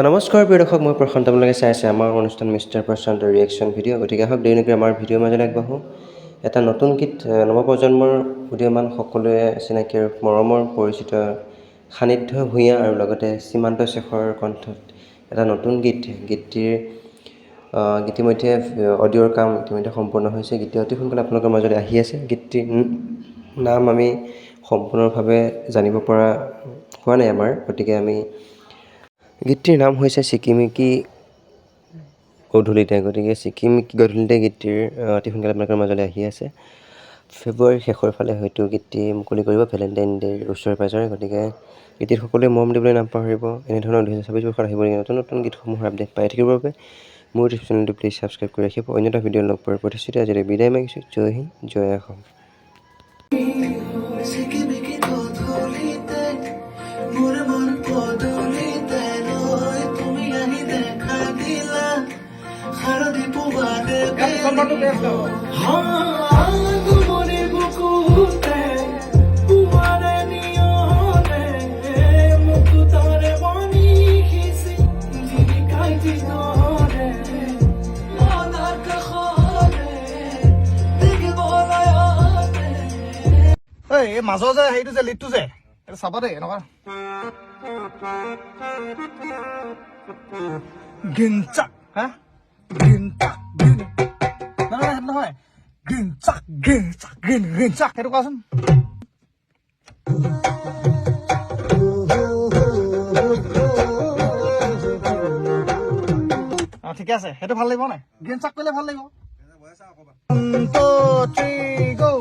নমস্কাৰ প্ৰিয় দৰ্শক, মই প্ৰশান্ত। আপোনালোকে চাই আছে আমাৰ অনুষ্ঠান মিষ্টাৰ প্ৰশান্তৰ ৰিয়েকশ্যন ভিডিঅ'। গতিকে আহক দেৰি নকৰি আমাৰ ভিডিঅ'ৰ মাজলৈ আগবাঢ়োঁ। এটা নতুন গীত নৱপ্ৰজন্মৰ উদীয়মান সকলোৱে চিনাকি আৰু মৰমৰ পৰিচিত সান্নিধ্য ভূঞা আৰু লগতে সীমান্ত শেখৰৰ কণ্ঠত এটা নতুন গীতটিৰ ইতিমধ্যে অডিঅ'ৰ কাম ইতিমধ্যে সম্পূৰ্ণ হৈছে। গীতটি অতি সোনকালে আপোনালোকৰ মাজলৈ আহি আছে। গীতটিৰ নাম আমি সম্পূৰ্ণভাৱে জানিব পৰা হোৱা নাই আমাৰ, গতিকে গীতটিৰ নাম হৈছে চিকিমিকি গধূলিতে। গতিকে চিকিমিকি গধূলিতে গীতটিৰ অতি সোনকালে আপোনালোকৰ মাজলৈ আহি আছে। ফেব্ৰুৱাৰীৰ শেষৰ ফালে হয়তো গীতটি মুকলি কৰিব, ভেলেণ্টাইন ডে'ৰ ওচৰে পাঁজৰে। গতিকে গীতটিত সকলোৱে মৰম দিবলৈ নাপাহৰিব। এনেধৰণৰ 2026 বৰ্ষত আহিবলগীয়া নতুন নতুন গীতসমূহৰ আপডেট পাই থাকিবৰ বাবে মোৰ ইউটিউব চেনেলটো প্লিজ ছাবস্ক্ৰাইব কৰি ৰাখিব। অন্য এটা ভিডিঅ' লগ পোৱাৰ প্ৰতিশ্ৰুতি আজিলৈ বিদায় মাগিছোঁ। জয় হিন্দ, জয় অসম। এই মাজৰ যে হেৰিটো যে লিডটো যে এইটো চাবা দেই, এনেকুৱা গিনচাক হা গিনচাক গিন নহয় নহয় গিনচাক গিনচাক গিন গিনচাক সেইটো কোৱাচোন। ঠিকে আছে, সেইটো ভাল লাগিব নাই? গিনচাক কৰিলে ভাল লাগিব। 1 2 3 go।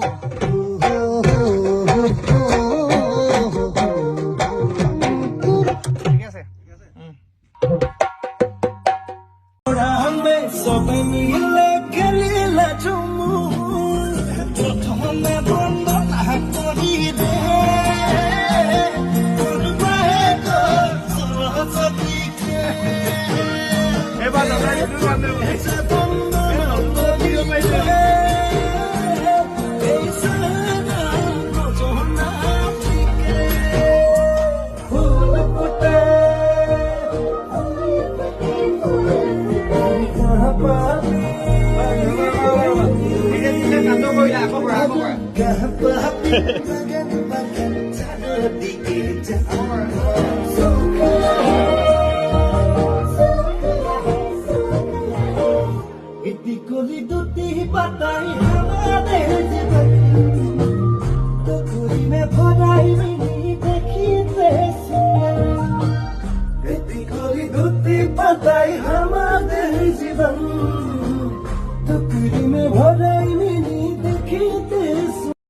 हमारे जीवन टुकड़ी में भराई